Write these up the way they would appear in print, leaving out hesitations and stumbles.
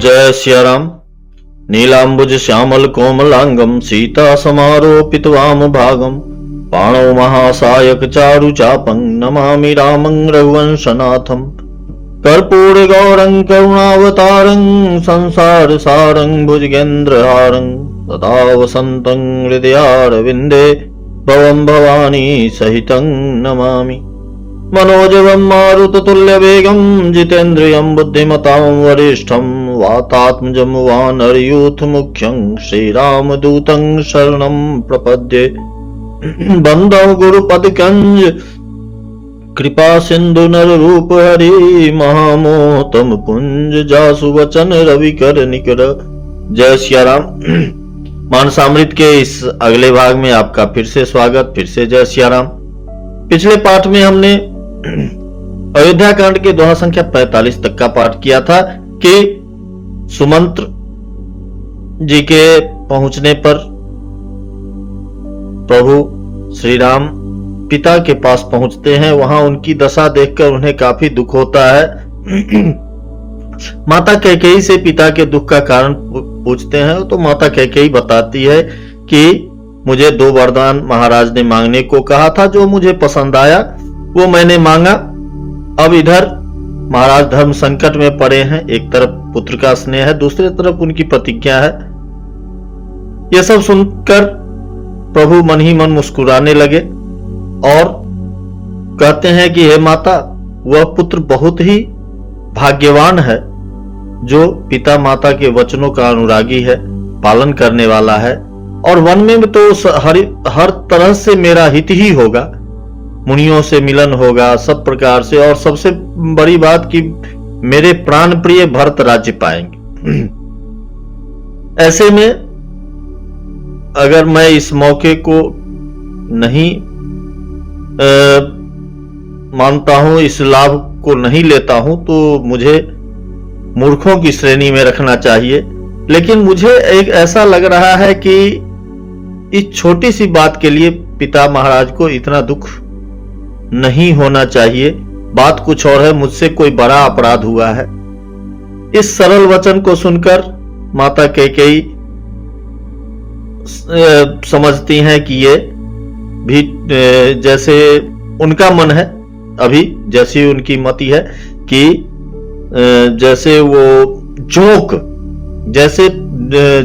जय सिया राम। नीलांबुज श्यामल कोमलांगम सीता समारोपित वाम भागम पाणौ महासायक चारु चापं नमामि रामं रघुवंशनाथम। कर्पूर गौरं करुणावतारं संसार सारं भुजगेन्द्रहारं सदा वसन्तं हृदयारविन्दे भवं भवानी सहितं नमामि। मनोजवं मारुततुल्यवेगं जितेन्द्रियं बुद्धिमतां वरिष्ठं वातात्मजं वानरयूथमुख्यं श्रीरामदूतं शरणं प्रपद्ये। बन्धौ गुरुपदकंज कृपा सिंधु नररूप हरि महामोहतम पुंज जासु वचन रविकर निकर। जय सिया राम। मानसामृत के इस अगले भाग में आपका फिर से स्वागत, फिर से जय सिया राम। पिछले पाठ में हमने अयोध्या कांड के दोहा संख्या 45 तक का पाठ किया था कि सुमंत्र जी के पहुंचने पर प्रभु श्री राम पिता के पास पहुंचते हैं। वहां उनकी दशा देखकर उन्हें काफी दुख होता है। माता कैकेयी से पिता के दुख का कारण पूछते हैं तो माता कैकेयी बताती है कि मुझे 2 वरदान महाराज ने मांगने को कहा था, जो मुझे पसंद आया वो मैंने मांगा। अब इधर महाराज धर्म संकट में पड़े हैं। एक तरफ पुत्र का स्नेह है, दूसरी तरफ उनकी प्रतिज्ञा है। यह सब सुनकर प्रभु मन ही मन मुस्कुराने लगे और कहते हैं कि हे माता, वह पुत्र बहुत ही भाग्यवान है जो पिता माता के वचनों का अनुरागी है, पालन करने वाला है। और वन में तो हर तरह से मेरा हित ही होगा, मुनियों से मिलन होगा सब प्रकार से, और सबसे बड़ी बात कि मेरे प्राण प्रिय भरत राज्य पाएंगे। ऐसे में अगर मैं इस मौके को नहीं मानता हूं, इस लाभ को नहीं लेता हूं, तो मुझे मूर्खों की श्रेणी में रखना चाहिए। लेकिन मुझे एक ऐसा लग रहा है कि इस छोटी सी बात के लिए पिता महाराज को इतना दुख नहीं होना चाहिए। बात कुछ और है, मुझसे कोई बड़ा अपराध हुआ है। इस सरल वचन को सुनकर माता कैकेयी समझती हैं कि ये भी जैसे उनका मन है, अभी जैसी उनकी मति है कि जैसे वो जोक, जैसे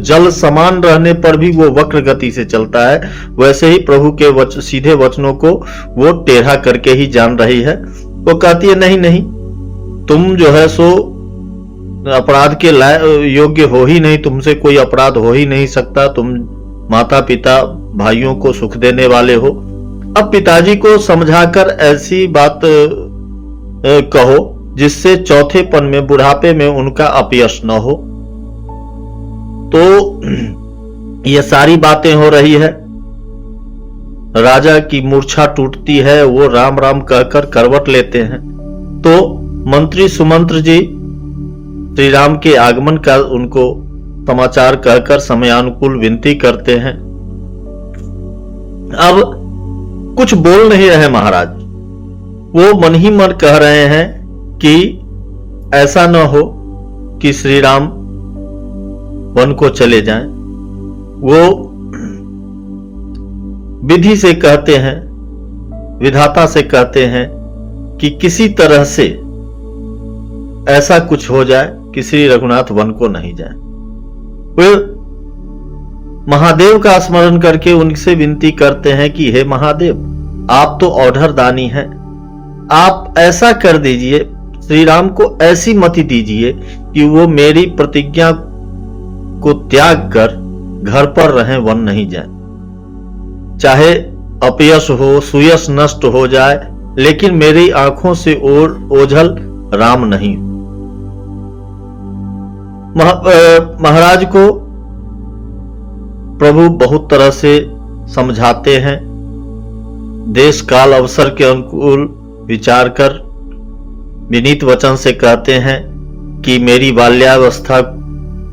जल समान रहने पर भी वो वक्र गति से चलता है, वैसे ही प्रभु के सीधे वचनों को वो टेढ़ा करके ही जान रही है। वो कहती है नहीं नहीं, तुम जो है सो अपराध के योग्य हो ही नहीं, तुमसे कोई अपराध हो ही नहीं सकता। तुम माता पिता भाइयों को सुख देने वाले हो। अब पिताजी को समझाकर ऐसी बात कहो जिससे चौथेपन में, बुढ़ापे में उनका अपयश न हो। तो ये सारी बातें हो रही है। राजा की मूर्छा टूटती है, वो राम राम कहकर करवट लेते हैं। तो मंत्री सुमंत्र जी श्री राम के आगमन का उनको समाचार कहकर समयानुकूल विनती करते हैं। अब कुछ बोल नहीं रहे महाराज, वो मन ही मन कह रहे हैं कि ऐसा न हो कि श्री राम वन को चले जाएं। वो विधि से कहते हैं, विधाता से कहते हैं कि किसी तरह से ऐसा कुछ हो जाए कि श्री रघुनाथ वन को नहीं जाए। वे महादेव का स्मरण करके उनसे विनती करते हैं कि हे महादेव, आप तो औढ़र दानी हैं, आप ऐसा कर दीजिए, श्री राम को ऐसी मति दीजिए कि वो मेरी प्रतिज्ञा को त्याग कर घर पर रहें, वन नहीं जाए। चाहे अपयश हो, सुयश नष्ट हो जाए, लेकिन मेरी आंखों से ओझल राम नहीं। महाराज को प्रभु बहुत तरह से समझाते हैं, देश काल अवसर के अनुकूल विचार कर विनीत वचन से कहते हैं कि मेरी बाल्यावस्था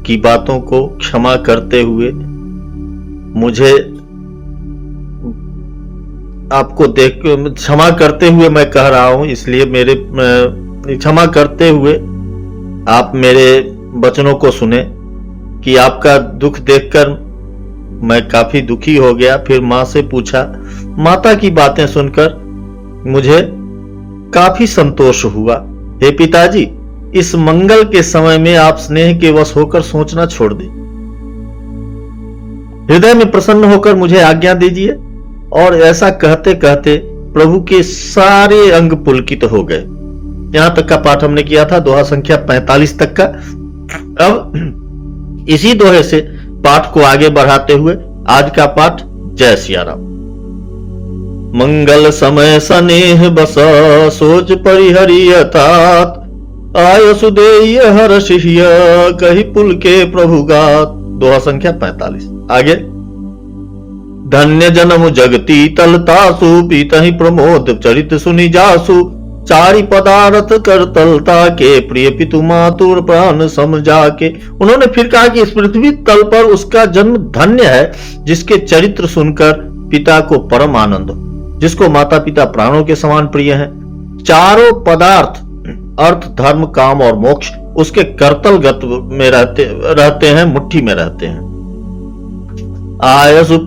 की बातों को क्षमा करते हुए मुझे आपको देख क्षमा करते हुए मैं कह रहा हूं, इसलिए मेरे क्षमा करते हुए आप मेरे वचनों को सुने कि आपका दुख देखकर मैं काफी दुखी हो गया। फिर मां से पूछा। माता की बातें सुनकर मुझे काफी संतोष हुआ। हे पिताजी, इस मंगल के समय में आप स्नेह के वश होकर सोचना छोड़ दें। हृदय में प्रसन्न होकर मुझे आज्ञा दीजिए। और ऐसा कहते कहते प्रभु के सारे अंग पुलकित हो गए। यहां तक का पाठ हमने किया था, दोहा संख्या 45 तक का। अब इसी दोहे से पाठ को आगे बढ़ाते हुए आज का पाठ। जय सिया राम। मंगल समय स्नेह बस सोच परिहरियतात, आय सुदेय हर शिष्य कही पुल के प्रभु गात। दोहा संख्या 45। आगे। धन्य जन्म जगती तलतासु, पीतहि प्रमोद चरित सुनि जासु, चारि पदार्थ कर तलता के, प्रिय पितु मातुर प्राण समझा के। उन्होंने फिर कहा कि इस पृथ्वी तल पर उसका जन्म धन्य है जिसके चरित्र सुनकर पिता को परम आनंद हो, जिसको माता पिता प्राणों के समान प्रिय हैं। चारों पदार्थ अर्थ धर्म काम और मोक्ष उसके करतल गत में रहते हैं, मुट्ठी में रहते हैं। आयसु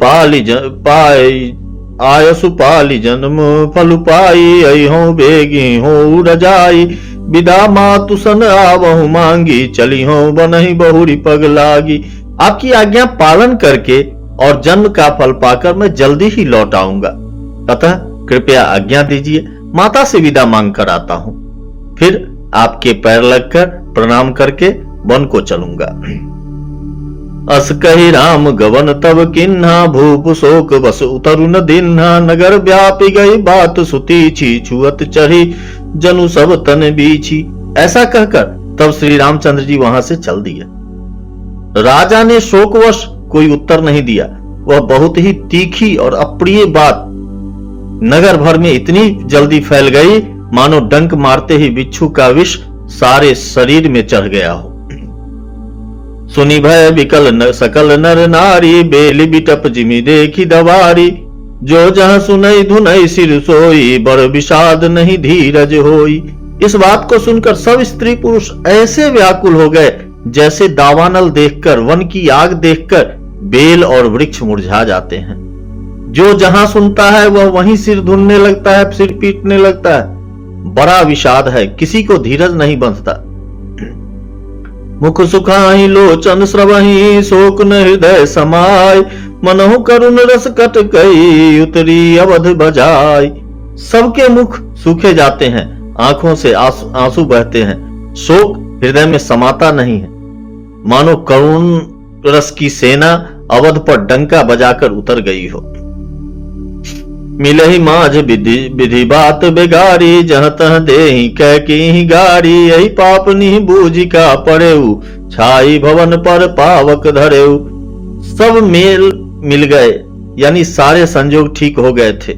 पाली जन्म फल पाई, अहो बेगी हो रजाई, विदा मातु सन आवहु मांगी, चली हो बनहि बहुरी पग लागी। आपकी आज्ञा पालन करके और जन्म का फल पाकर मैं जल्दी ही लौट आऊंगा, अतः कृपया आज्ञा दीजिए। माता से विदा मांग कर आता हूं, फिर आपके पैर लगकर प्रणाम करके वन को चलूंगा। अस कही राम गवन तब किन्हा, भूप शोक बस उतरु न दिन्हा, नगर व्यापी गई बात सुतीछी, छुअत चढ़ी जनु सब तन बीछी। ऐसा कहकर तब श्री रामचंद्र जी वहां से चल दिए। राजा ने शोकवश कोई उत्तर नहीं दिया। वह बहुत ही तीखी और अप्रिय बात नगर भर में इतनी जल्दी फैल गई मानो डंक मारते ही बिच्छू का विष सारे शरीर में चढ़ गया हो। सुनी भय विकल सकल नर नारी, बेली बिटप जिमी देखी दवारी, जो जहां सुनई धुनई सिर सोई, बड़ विषाद नहीं धीरज होई। इस बात को सुनकर सब स्त्री पुरुष ऐसे व्याकुल हो गए जैसे दावानल देखकर, वन की आग देखकर बेल और वृक्ष मुरझा जाते हैं। जो जहां सुनता है वह वहीं सिर धुनने लगता है, सिर पीटने लगता है। बड़ा विषाद है, किसी को धीरज नहीं बंधता। मुख सुखाई लोचन स्रवही, शोक न हृदय समाय, मनहु करुण रस कट गई, उतरी अवध बजाई। सबके मुख सूखे जाते हैं, आंखों से आंसू बहते हैं, शोक हृदय में समाता नहीं है, मानो करुण रस की सेना अवध पर डंका बजाकर उतर गई हो। मिलहि माझ विधि बात बेगारी, जह तह देहि कह की गारी, यही पाप निहि बूझी का पड़ेऊ, छाई भवन पर पावक धरेऊ। सब मेल मिल गए, यानी सारे संजोग ठीक हो गए थे।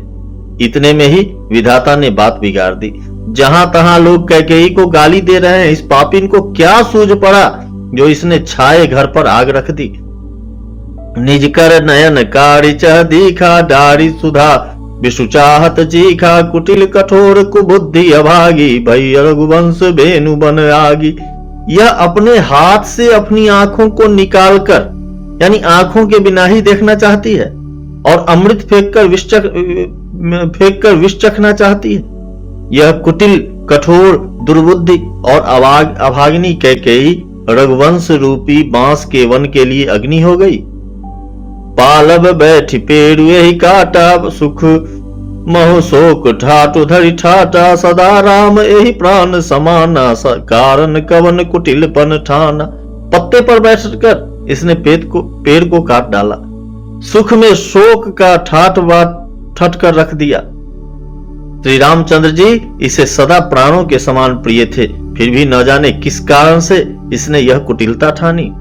इतने में ही विधाता ने बात बिगाड़ दी। जहां तहां लोग कैकेयी को गाली दे रहे हैं, इस पापिन को क्या सूझ पड़ा जो इसने छाए घर पर आग रख दी। निज कर नयन कारी चह दीखा, डारी सुधा विषु चाहत चीखा, कुटिल कठोर कुबुद्धि अभागी, भई रघुवंश बेनु बन आगी। यह अपने हाथ से अपनी आंखों को निकालकर, यानी आंखों के बिना ही देखना चाहती है, और अमृत फेंककर विष चखना चाहती है। यह कुटिल कठोर दुर्बुद्धि और अभागिनी कैकेयी रघुवंश रूपी बांस के वन के लिए अग्नि हो गई। पालब बैठी पेड़ यही काटा, सुख महु शोक ठाटु धरि ठाटा, सदा राम यही प्राण समाना, कारण कवन कुटिलपन ठाना। पत्ते पर बैठकर इसने पेड़ को काट डाला, सुख में शोक का ठाट ठट कर रख दिया। श्री रामचंद्र जी इसे सदा प्राणों के समान प्रिय थे, फिर भी न जाने किस कारण से इसने यह कुटिलता ठानी।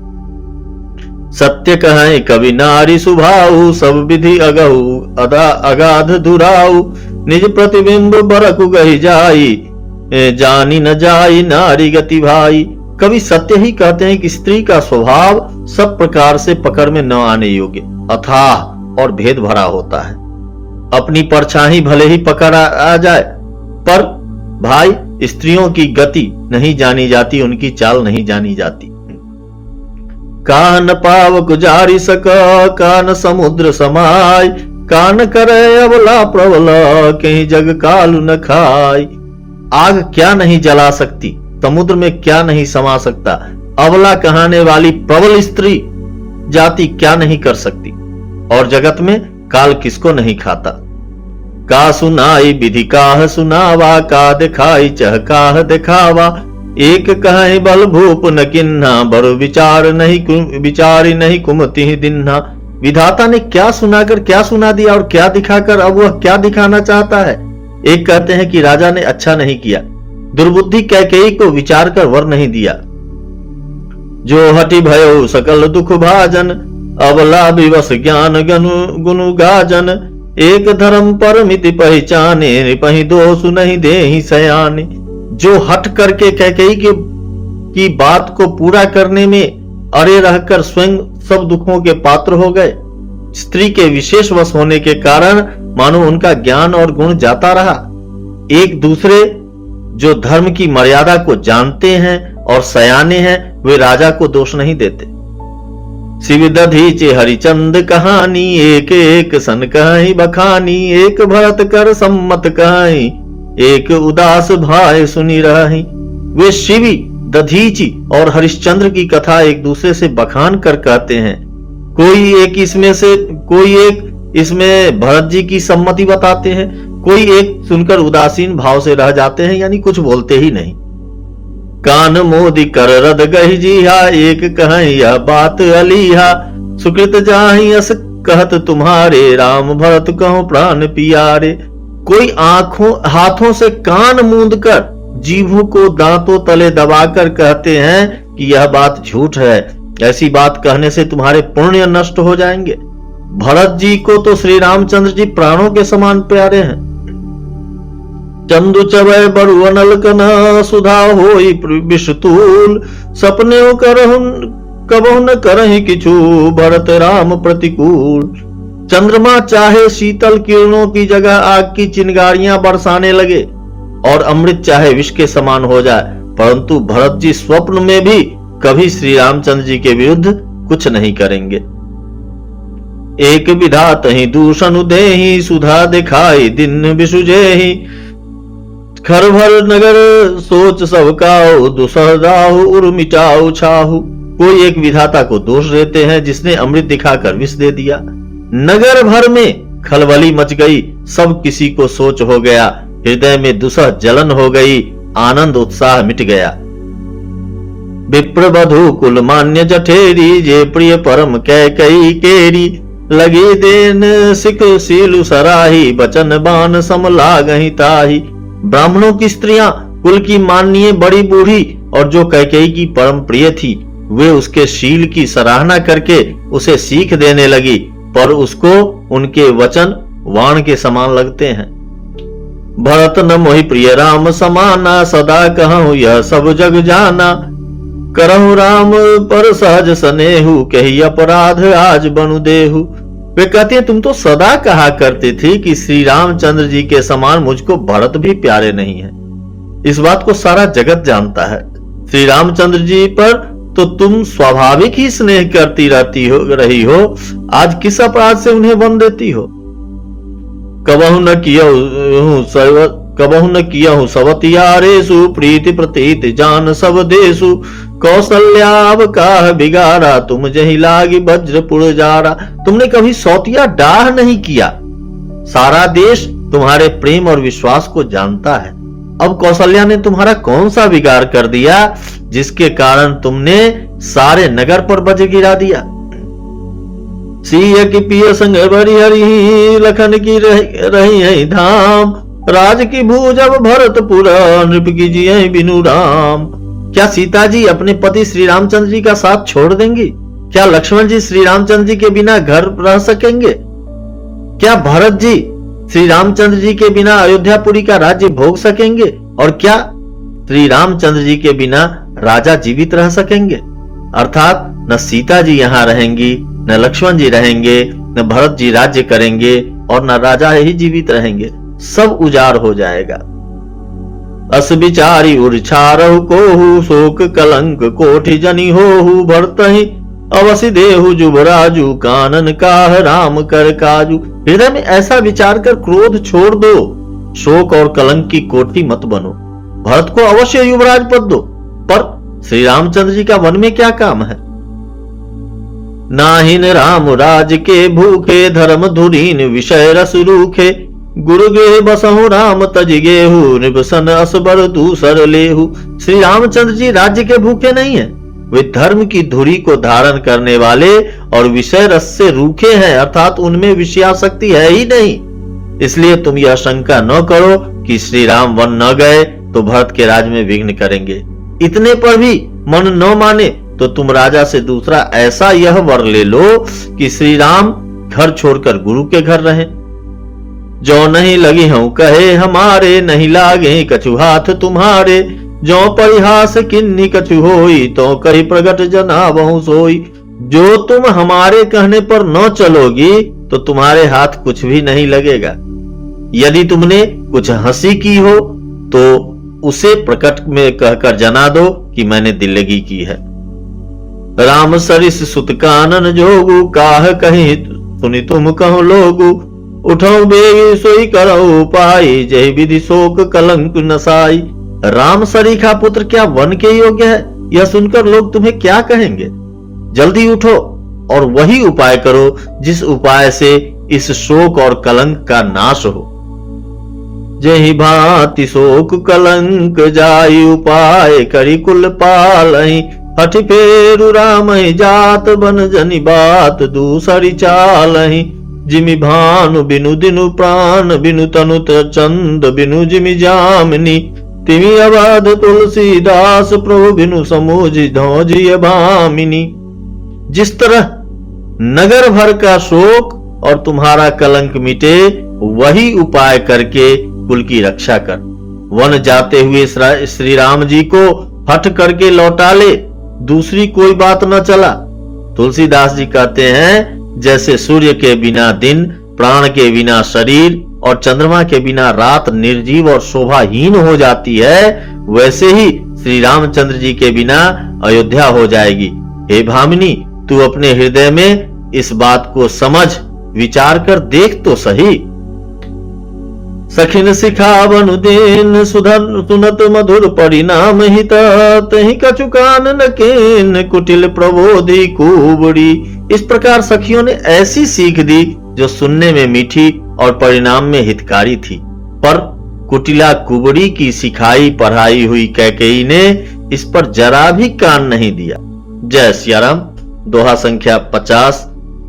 सत्य कहें कवि नारी सुभाऊ, सब विधि अगहु अगाध दुराऊ, निज प्रतिबिंब बरकु गही जाई, जानी न जाई नारी गति भाई। कवि सत्य ही कहते हैं कि स्त्री का स्वभाव सब प्रकार से पकड़ में न आने योग्य, अथाह और भेद भरा होता है। अपनी परछाई भले ही पकड़ आ जाए, पर भाई स्त्रियों की गति नहीं जानी जाती, उनकी चाल नहीं जानी जाती। कान पावक जारी सक, कान समुद्र समाय, कान करे अबला प्रबल, कहीं जग काल न खाय। आग क्या नहीं जला सकती, समुद्र में क्या नहीं समा सकता, अबला कहने वाली प्रबल स्त्री जाति क्या नहीं कर सकती, और जगत में काल किसको नहीं खाता। का सुनाई विधि काह सुनावा, का दिखाई चह काह दिखावा, एक कहे बल भूप न किन्हा, बरु विचारी नहीं कुमति दिन्हा। विधाता ने क्या सुनाकर क्या सुना दिया और क्या दिखाकर अब वह क्या दिखाना चाहता है। एक कहते हैं कि राजा ने अच्छा नहीं किया, दुर्बुद्धि कैकेयी को विचार कर वर नहीं दिया। जो हटि भयो सकल दुख भाजन, अबला विवश ज्ञान गुनु गाजन, एक धर्म परमिति पहचाने, निपहि दोष नहीं देहि सयाने। जो हट करके कैकेयी की बात को पूरा करने में अड़े रहकर स्वयं सब दुखों के पात्र हो गए, स्त्री के विशेष वश होने के कारण मानो उनका ज्ञान और गुण जाता रहा। एक दूसरे जो धर्म की मर्यादा को जानते हैं और सयाने हैं, वे राजा को दोष नहीं देते। शिव दधीचे हरिचंद कहानी, एक एक सन कहीं बखानी, एक भरत कर सम्मत कहीं, एक उदास भाई सुनी रही। वे शिवी, दधीची और हरिश्चंद्र की कथा एक दूसरे से बखान कर कहते हैं। कोई एक इसमें भरत जी की सम्मति बताते हैं, कोई एक सुनकर उदासीन भाव से रह जाते हैं, यानी कुछ बोलते ही नहीं। कान मोदी कर रद गही जीहा, एक कहें यह बात अलीहा, सुकृत जाहि अस कहत तुम्हारे, राम भरत कहो प्राण पियारे। कोई हाथों से कान मूंद कर जीभों को दांतों तले दबाकर कहते हैं कि यह बात झूठ है, ऐसी बात कहने से तुम्हारे पुण्य नष्ट हो जाएंगे। भरत जी को तो श्री रामचंद्र जी प्राणों के समान प्यारे हैं। चंदु चवै बरु अनल कना, सुधा होई विषतूल, सपने कबहु न करहि किछु, भरत राम प्रतिकूल। चंद्रमा चाहे शीतल किरणों की जगह आग की चिंगारियां बरसाने लगे और अमृत चाहे विष के समान हो जाए, परंतु भरत जी स्वप्न में भी कभी श्री रामचंद्र जी के विरुद्ध कुछ नहीं करेंगे। एक विधात ही दूषण देहि, सुधा दिखाई दिन विसुजेहि, खर भर नगर सोच सबकाओ, दुसहदाहु उर मिटाओ छाहु। कोई एक विधाता को दोष देते हैं जिसने अमृत दिखाकर विष दे दिया। नगर भर में खलबली मच गई, सब किसी को सोच हो गया, हृदय में दुसह जलन हो गई, आनंद उत्साह मिट गया। विप्र बधु कुल मान्य जठेरी, जे प्रिय परम कैकेयी केरी, लगी देन सिख सीलु सराही, बचन बान सम लागहि ताही। ब्राह्मणों की स्त्रियां कुल की माननीय बड़ी बूढ़ी और जो कैकेयी की परम प्रिय थी, वे उसके शील की सराहना करके उसे सीख देने लगी, पर उसको उनके वचन वाण के समान लगते हैं। भरत न मोहि प्रिय राम समाना, सदा कहूं यह सब जग जाना, करहु राम पर सहज सनेहु, कही अपराध आज बनु देहु। वे कहते हैं तुम तो सदा कहा करते थे कि श्री रामचंद्र जी के समान मुझको भरत भी प्यारे नहीं है। इस बात को सारा जगत जानता है। श्री रामचंद्र जी पर तो तुम स्वाभाविक ही स्नेह करती रही हो, आज किस अपराध से उन्हें वन देती हो। कबहु न कियहु सवतियारेसु, प्रीति प्रतीत जान सब देसु, कौशल्याव काह बिगाड़ा, तुम जही लागी वज्र पुरजारा। तुमने कभी सौतिया डाह नहीं किया, सारा देश तुम्हारे प्रेम और विश्वास को जानता है। अब कौशल्या ने तुम्हारा कौन सा बिगाड़ कर दिया जिसके कारण तुमने सारे नगर पर वज्र गिरा दिया। सिया की पिय संग बड़ी हरि, लखन की रही है धाम, राज की भूज अब भरतपुर, नृप की जिये बिनु राम। क्या सीता जी अपने पति श्री रामचंद्र जी का साथ छोड़ देंगी? क्या लक्ष्मण जी श्री रामचंद्र जी के बिना घर रह सकेंगे? क्या भरत जी श्री रामचंद्र जी के बिना अयोध्यापुरी का राज्य भोग सकेंगे? और क्या श्री रामचंद्र जी के बिना राजा जीवित रह सकेंगे? अर्थात न सीता जी यहाँ रहेंगी, न लक्ष्मण जी रहेंगे, न भरत जी राज्य करेंगे, और न राजा ही जीवित रहेंगे, सब उजाड़ हो जाएगा। अस विचारी उर्छारहु कोहु, शोक कलंक कोठि जनि होहु, भरत ही अवसि देहु जुबराजू, कानन काह राम कर काजू। हृदय में ऐसा विचार कर क्रोध छोड़ दो, शोक और कलंक की कोठी मत बनो। भरत को अवश्य युवराज पद दो, पर श्री रामचंद्र जी का वन में क्या काम है? नाहिन राम राज के भूखे, धर्म धुरीन विषय रस रूखे। गुरु गे बसहु राम तज गेहू, निबसन असबर दूसर लेहू। श्री रामचंद्र जी राज्य के भूखे नहीं है, वे धर्म की धुरी को धारण करने वाले और विषय रस से रूखे हैं, अर्थात उनमें विषयासक्ति है ही नहीं। इसलिए तुम यह शंका न करो कि श्री राम वन न गए तो भरत के राज में विघ्न करेंगे। इतने पर भी मन न माने तो तुम राजा से दूसरा ऐसा यह वर ले लो कि श्री राम घर छोड़कर गुरु के घर रहें। जो नहीं लगी हूं कहे हमारे, नहीं लागे कछु हाथ तुम्हारे। जो परिहास किन्नी कछु होई, तो कही प्रगट जनावहु सोई। जो तुम हमारे कहने पर न चलोगी तो तुम्हारे हाथ कुछ भी नहीं लगेगा। यदि तुमने कुछ हंसी की हो तो उसे प्रकट में कहकर जना दो कि मैंने दिल्लगी की है। राम सरिस सुत कानन जोगु, काह कहीं सुनि तुम कहो लोगु। उठो बेगी सोई करो उपाय, जय विधि शोक कलंक नसाई। राम सरीखा पुत्र क्या वन के योग्य है? यह सुनकर लोग तुम्हें क्या कहेंगे? जल्दी उठो और वही उपाय करो जिस उपाय से इस शोक और कलंक का नाश हो। जहि भांति शोक कलंक जाई, उपाय करी कुल पालहि। हठ फेरु राम जात, बन जनि बात दूसरी चालहि। जिमि भानु बिनु दिनु प्राण, बिनु तनु चंद, बिनु जिमि जामिनी। तिमि अवध तुलसीदास, प्रभु बिनु समूझि धौजिय भामिनी। जिस तरह नगर भर का शोक और तुम्हारा कलंक मिटे, वही उपाय करके कुल की रक्षा कर। वन जाते हुए श्री राम जी को हठ करके लौटा ले, दूसरी कोई बात न चला। तुलसीदास जी कहते हैं, जैसे सूर्य के बिना दिन, प्राण के बिना शरीर और चंद्रमा के बिना रात निर्जीव और शोभाहीन हो जाती है, वैसे ही श्री रामचंद्र जी के बिना अयोध्या हो जाएगी। हे भामिनी, तू अपने हृदय में इस बात को समझ, विचार कर देख तो सही। सखिन सिखावन देन, सुधन सुनत मधुर परिणाम हित। तहि कछु कानन केन, कुटिल प्रबोधि कुबड़ी। इस प्रकार सखियों ने ऐसी सीख दी जो सुनने में मीठी और परिणाम में हितकारी थी, पर कुटिला कुबड़ी की सिखाई पढ़ाई हुई कैकेयी ने इस पर जरा भी कान नहीं दिया। जय सिया राम। दोहा संख्या 50।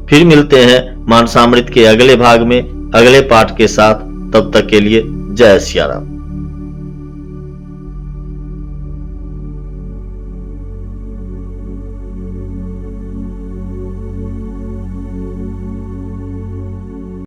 फिर मिलते हैं मानसामृत के अगले भाग में अगले पाठ के साथ। तब तक के लिए जय सिया राम।